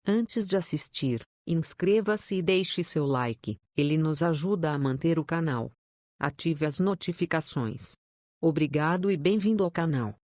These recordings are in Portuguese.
Antes de assistir, inscreva-se e deixe seu like, ele nos ajuda a manter o canal. Ative as notificações. Obrigado e bem-vindo ao canal.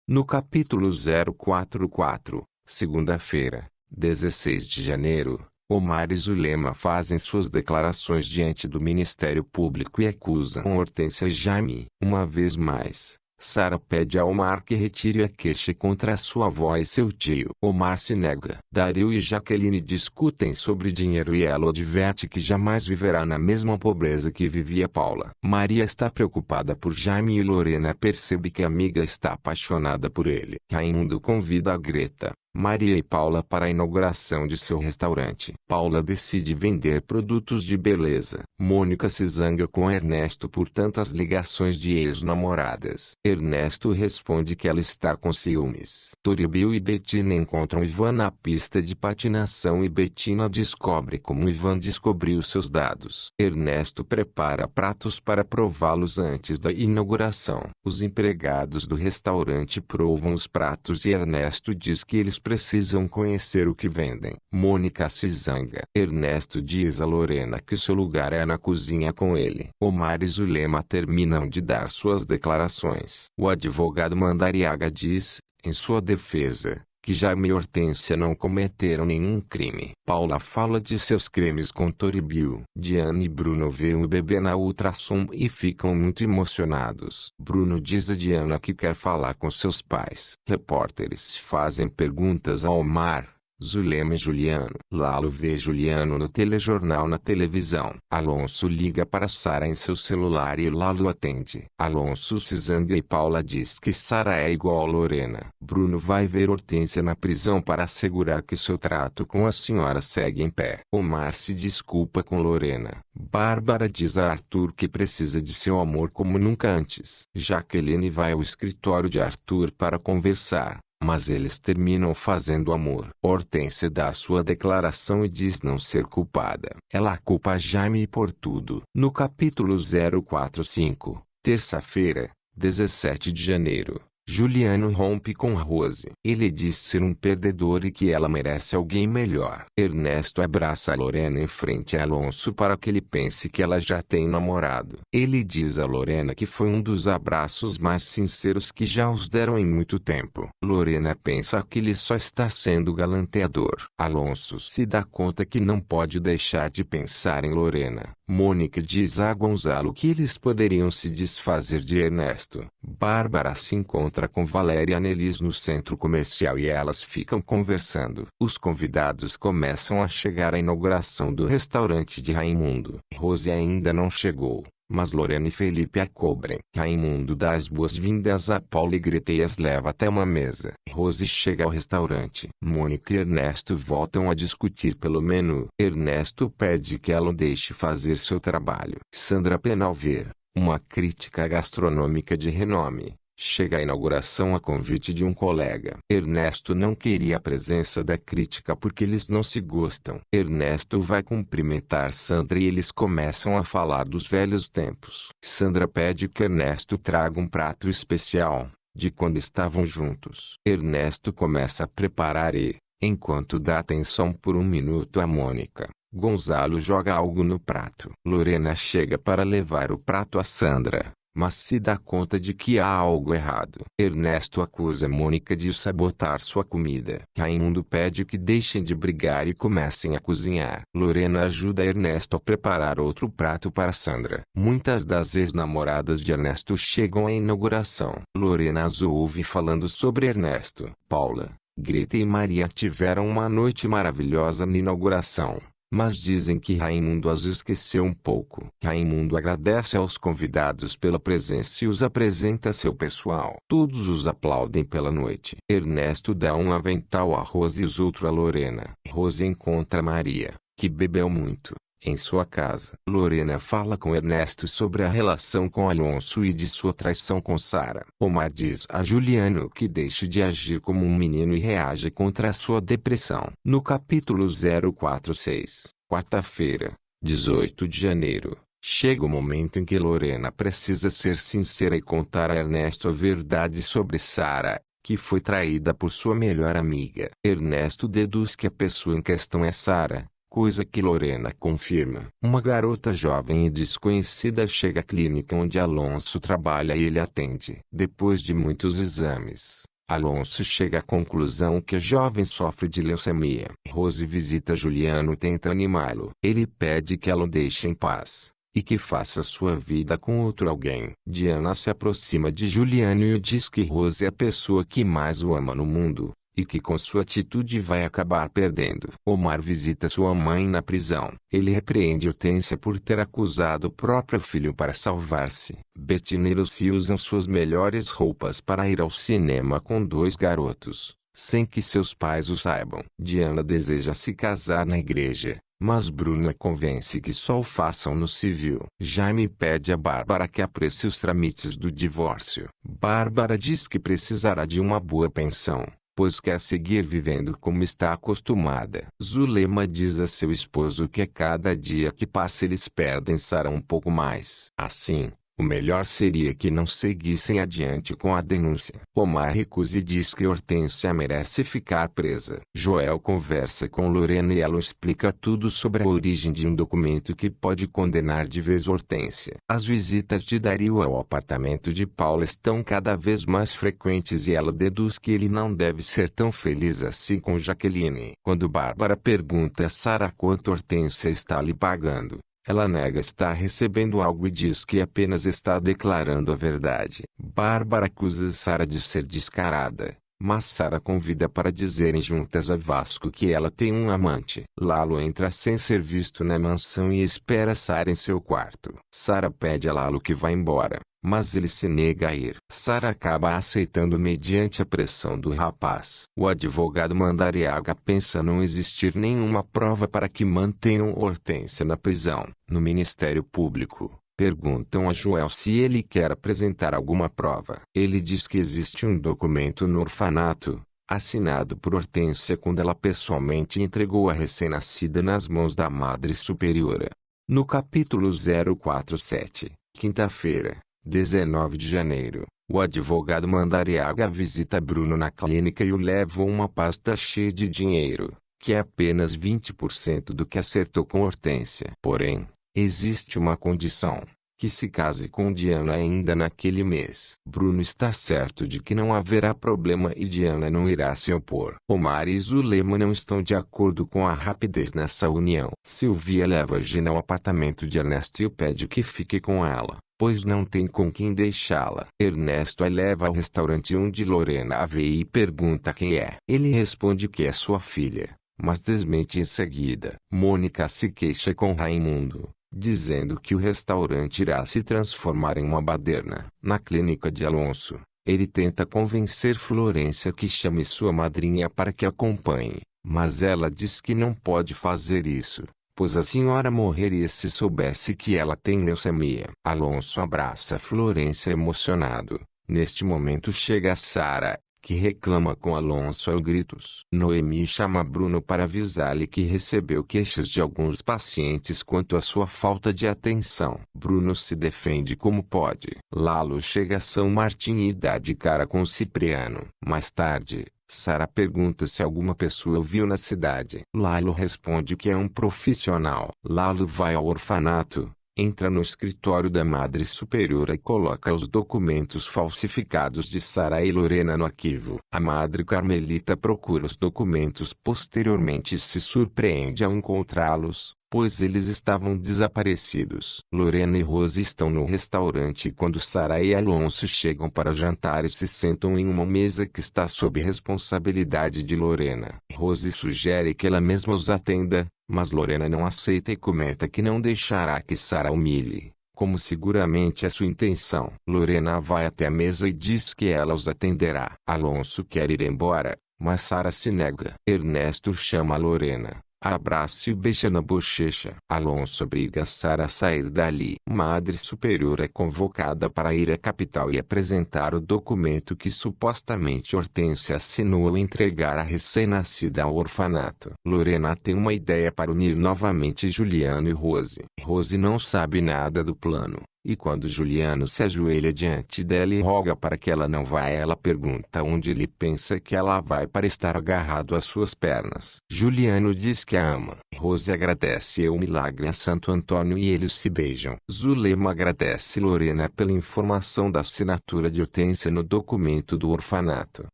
No capítulo 044, segunda-feira, 16 de janeiro, Omar e Zulema fazem suas declarações diante do Ministério Público e acusam Hortência e Jaime. Uma vez mais, Sara pede a Omar que retire a queixa contra sua avó e seu tio. Omar se nega. Dario e Jaqueline discutem sobre dinheiro e ela adverte que jamais viverá na mesma pobreza que vivia Paula. Maria está preocupada por Jaime e Lorena percebe que a amiga está apaixonada por ele. Raimundo convida a Greta, Maria e Paula para a inauguração de seu restaurante. Paula decide vender produtos de beleza. Mônica se zanga com Ernesto por tantas ligações de ex-namoradas. Ernesto responde que ela está com ciúmes. Toribio e Bettina encontram Ivan na pista de patinação e Bettina descobre como Ivan descobriu seus dados. Ernesto prepara pratos para prová-los antes da inauguração. Os empregados do restaurante provam os pratos e Ernesto diz que eles precisam conhecer o que vendem. Mônica se zanga. Ernesto diz a Lorena que seu lugar é na cozinha com ele. Omar e Zulema terminam de dar suas declarações. O advogado Mandariaga diz, em sua defesa, que Jaime e Hortência não cometeram nenhum crime. Paula fala de seus crimes com Toribio. Diana e Bruno veem o bebê na ultrassom e ficam muito emocionados. Bruno diz a Diana que quer falar com seus pais. Repórteres fazem perguntas a Omar, Zulema e Juliano. Lalo vê Juliano no telejornal na televisão. Alonso liga para Sara em seu celular e Lalo atende. Alonso se zanga e Paula diz que Sara é igual a Lorena. Bruno vai ver Hortência na prisão para assegurar que seu trato com a senhora segue em pé. Omar se desculpa com Lorena. Bárbara diz a Arthur que precisa de seu amor como nunca antes. Jaqueline vai ao escritório de Arthur para conversar, mas eles terminam fazendo amor. Hortência dá sua declaração e diz não ser culpada. Ela culpa Jaime por tudo. No capítulo 045, terça-feira, 17 de janeiro, Juliano rompe com Rose. Ele diz ser um perdedor e que ela merece alguém melhor. Ernesto abraça a Lorena em frente a Alonso para que ele pense que ela já tem namorado. Ele diz a Lorena que foi um dos abraços mais sinceros que já os deram em muito tempo. Lorena pensa que ele só está sendo galanteador. Alonso se dá conta que não pode deixar de pensar em Lorena. Mônica diz a Gonzalo que eles poderiam se desfazer de Ernesto. Bárbara se encontra com Valéria e Anelis no centro comercial e elas ficam conversando. Os convidados começam a chegar à inauguração do restaurante de Raimundo. Rose ainda não chegou, mas Lorena e Felipe a cobrem. Raimundo dá as boas-vindas a Paula e Greta e as leva até uma mesa. Rose chega ao restaurante. Mônica e Ernesto voltam a discutir pelo menu. Ernesto pede que ela o deixe fazer seu trabalho. Sandra Penalver, uma crítica gastronômica de renome, chega à inauguração a convite de um colega. Ernesto não queria a presença da crítica porque eles não se gostam. Ernesto vai cumprimentar Sandra e eles começam a falar dos velhos tempos. Sandra pede que Ernesto traga um prato especial, de quando estavam juntos. Ernesto começa a preparar e, enquanto dá atenção por um minuto a Mônica, Gonzalo joga algo no prato. Lorena chega para levar o prato a Sandra, mas se dá conta de que há algo errado. Ernesto acusa Mônica de sabotar sua comida. Raimundo pede que deixem de brigar e comecem a cozinhar. Lorena ajuda Ernesto a preparar outro prato para Sandra. Muitas das ex-namoradas de Ernesto chegam à inauguração. Lorena as ouve falando sobre Ernesto. Paula, Greta e Maria tiveram uma noite maravilhosa na inauguração, mas dizem que Raimundo as esqueceu um pouco. Raimundo agradece aos convidados pela presença e os apresenta a seu pessoal. Todos os aplaudem pela noite. Ernesto dá um avental a Rose e outro a Lorena. Rose encontra Maria, que bebeu muito, em sua casa. Lorena fala com Ernesto sobre a relação com Alonso e de sua traição com Sara. Omar diz a Juliano que deixe de agir como um menino e reage contra a sua depressão. No capítulo 046, quarta-feira, 18 de janeiro, chega o momento em que Lorena precisa ser sincera e contar a Ernesto a verdade sobre Sara. que foi traída por sua melhor amiga. Ernesto deduz que a pessoa em questão é Sara, coisa que Lorena confirma. Uma garota jovem e desconhecida chega à clínica onde Alonso trabalha e ele atende. Depois de muitos exames, Alonso chega à conclusão que a jovem sofre de leucemia. Rose visita Juliano e tenta animá-lo. Ele pede que ela o deixe em paz e que faça sua vida com outro alguém. Diana se aproxima de Juliano e diz que Rose é a pessoa que mais o ama no mundo, e que com sua atitude vai acabar perdendo. Omar visita sua mãe na prisão. Ele repreende Hortência por ter acusado o próprio filho para salvar-se. Bettina e Lucy usam suas melhores roupas para ir ao cinema com dois garotos, sem que seus pais o saibam. Diana deseja se casar na igreja, mas Bruno a convence que só o façam no civil. Jaime pede a Bárbara que apresse os trâmites do divórcio. Bárbara diz que precisará de uma boa pensão, pois quer seguir vivendo como está acostumada. Zulema diz a seu esposo que a cada dia que passa eles perdem Sara um pouco mais. Assim, o melhor seria que não seguissem adiante com a denúncia. Omar recusa e diz que Hortência merece ficar presa. Joel conversa com Lorena e ela explica tudo sobre a origem de um documento que pode condenar de vez Hortência. As visitas de Dario ao apartamento de Paula estão cada vez mais frequentes e ela deduz que ele não deve ser tão feliz assim com Jaqueline. Quando Bárbara pergunta a Sara quanto Hortência está lhe pagando, ela nega estar recebendo algo e diz que apenas está declarando a verdade. Bárbara acusa Sara de ser descarada, mas Sara convida para dizerem juntas a Vasco que ela tem um amante. Lalo entra sem ser visto na mansão e espera Sara em seu quarto. Sara pede a Lalo que vá embora, mas ele se nega a ir. Sara acaba aceitando mediante a pressão do rapaz. O advogado Mandariaga pensa não existir nenhuma prova para que mantenham Hortência na prisão. No Ministério Público, perguntam a Joel se ele quer apresentar alguma prova. Ele diz que existe um documento no orfanato, assinado por Hortência quando ela pessoalmente entregou a recém-nascida nas mãos da Madre Superiora. No capítulo 047, quinta-feira, 19 de janeiro, o advogado Mandariaga visita Bruno na clínica e o leva uma pasta cheia de dinheiro, que é apenas 20% do que acertou com Hortência. Porém, existe uma condição: que se case com Diana ainda naquele mês. Bruno está certo de que não haverá problema e Diana não irá se opor. Omar e Zulema não estão de acordo com a rapidez nessa união. Silvia leva Gina ao apartamento de Ernesto e o pede que fique com ela, pois não tem com quem deixá-la. Ernesto a leva ao restaurante onde Lorena a vê e pergunta quem é. Ele responde que é sua filha, mas desmente em seguida. Mônica se queixa com Raimundo, dizendo que o restaurante irá se transformar em uma baderna. Na clínica de Alonso, ele tenta convencer Florência que chame sua madrinha para que acompanhe, mas ela diz que não pode fazer isso, pois a senhora morreria se soubesse que ela tem leucemia. Alonso abraça Florência emocionado. Neste momento chega Sara, que reclama com Alonso aos gritos. Noemi chama Bruno para avisar-lhe que recebeu queixas de alguns pacientes quanto à sua falta de atenção. Bruno se defende como pode. Lalo chega a São Martim e dá de cara com Cipriano. Mais tarde, Sara pergunta se alguma pessoa o viu na cidade. Lalo responde que é um profissional. Lalo vai ao orfanato, entra no escritório da Madre Superiora e coloca os documentos falsificados de Sara e Lorena no arquivo. A Madre Carmelita procura os documentos posteriormente e se surpreende ao encontrá-los, pois eles estavam desaparecidos. Lorena e Rose estão no restaurante quando Sara e Alonso chegam para jantar e se sentam em uma mesa que está sob responsabilidade de Lorena. Rose sugere que ela mesma os atenda, mas Lorena não aceita e comenta que não deixará que Sara humilhe, como seguramente é sua intenção. Lorena vai até a mesa e diz que ela os atenderá. Alonso quer ir embora, mas Sara se nega. Ernesto chama Lorena, abraça e beija na bochecha. Alonso obriga Sara a sair dali. Madre Superiora é convocada para ir à capital e apresentar o documento que supostamente Hortência assinou ao entregar a recém-nascida ao orfanato. Lorena tem uma ideia para unir novamente Juliano e Rose. Rose não sabe nada do plano, E quando Juliano se ajoelha diante dela e roga para que ela não vá, ela pergunta onde ele pensa que ela vai para estar agarrado às suas pernas. Juliano diz que a ama. Rose agradece o milagre a Santo Antônio e eles se beijam. Zulema agradece Lorena pela informação da assinatura de Hortência no documento do orfanato.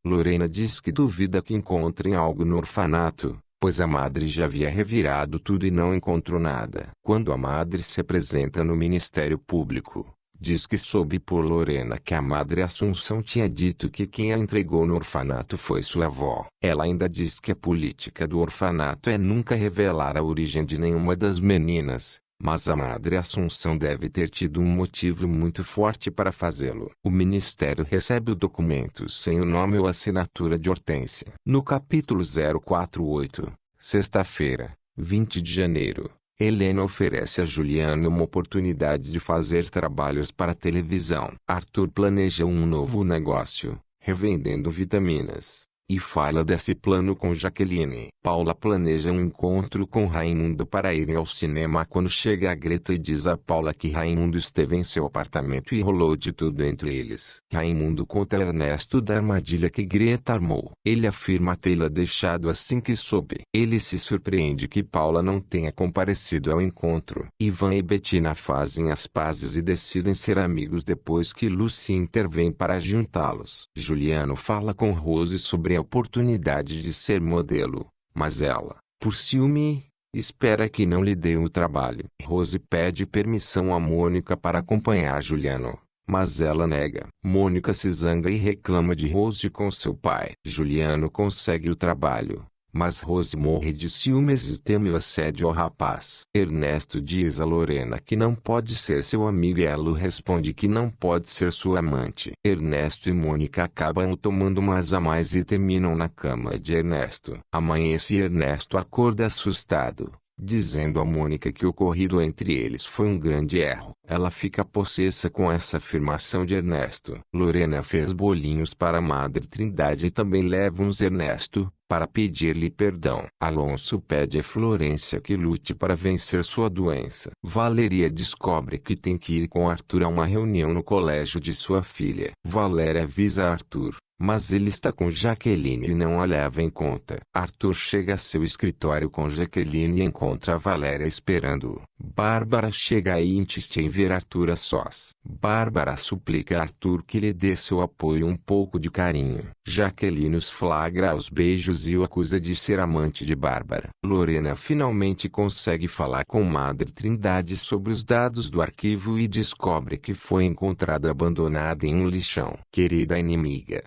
Lorena diz que duvida que encontrem algo no orfanato, pois a madre já havia revirado tudo e não encontrou nada. Quando a madre se apresenta no Ministério Público, diz que soube por Lorena que a madre Assunção tinha dito que quem a entregou no orfanato foi sua avó. Ela ainda diz que a política do orfanato é nunca revelar a origem de nenhuma das meninas, mas a madre Assunção deve ter tido um motivo muito forte para fazê-lo. O Ministério recebe o documento sem o nome ou assinatura de Hortência. No capítulo 048, sexta-feira, 20 de janeiro, Helena oferece a Juliano uma oportunidade de fazer trabalhos para a televisão. Arthur planeja um novo negócio, revendendo vitaminas, e fala desse plano com Jaqueline. Paula planeja um encontro com Raimundo para irem ao cinema quando chega a Greta e diz a Paula que Raimundo esteve em seu apartamento e rolou de tudo entre eles. Raimundo conta a Ernesto da armadilha que Greta armou. Ele afirma tê-la deixado assim que soube. Ele se surpreende que Paula não tenha comparecido ao encontro. Ivan e Bettina fazem as pazes e decidem ser amigos depois que Lucy intervém para juntá-los. Juliano fala com Rose sobre a oportunidade de ser modelo, mas ela, por ciúme, espera que não lhe dê o trabalho. Rose pede permissão a Mônica para acompanhar Juliano, mas ela nega. Mônica se zanga e reclama de Rose com seu pai. Juliano consegue o trabalho, mas Rose morre de ciúmes e teme o assédio ao rapaz. Ernesto diz a Lorena que não pode ser seu amigo e ela responde que não pode ser sua amante. Ernesto e Mônica acabam tomando umas a mais e terminam na cama de Ernesto. Amanhece e Ernesto acorda assustado, dizendo a Mônica que o ocorrido entre eles foi um grande erro. Ela fica possessa com essa afirmação de Ernesto. Lorena fez bolinhos para a Madre Trindade e também leva uns Ernesto, para pedir-lhe perdão. Alonso pede a Florência que lute para vencer sua doença. Valeria descobre que tem que ir com Arthur a uma reunião no colégio de sua filha. Valéria avisa Arthur, mas ele está com Jaqueline e não a leva em conta. Arthur chega a seu escritório com Jaqueline e encontra a Valéria esperando-o. Bárbara chega e insiste em ver Arthur a sós. Bárbara suplica a Arthur que lhe dê seu apoio e um pouco de carinho. Jaqueline os flagra aos beijos e o acusa de ser amante de Bárbara. Lorena finalmente consegue falar com Madre Trindade sobre os dados do arquivo e descobre que foi encontrada abandonada em um lixão. Querida inimiga,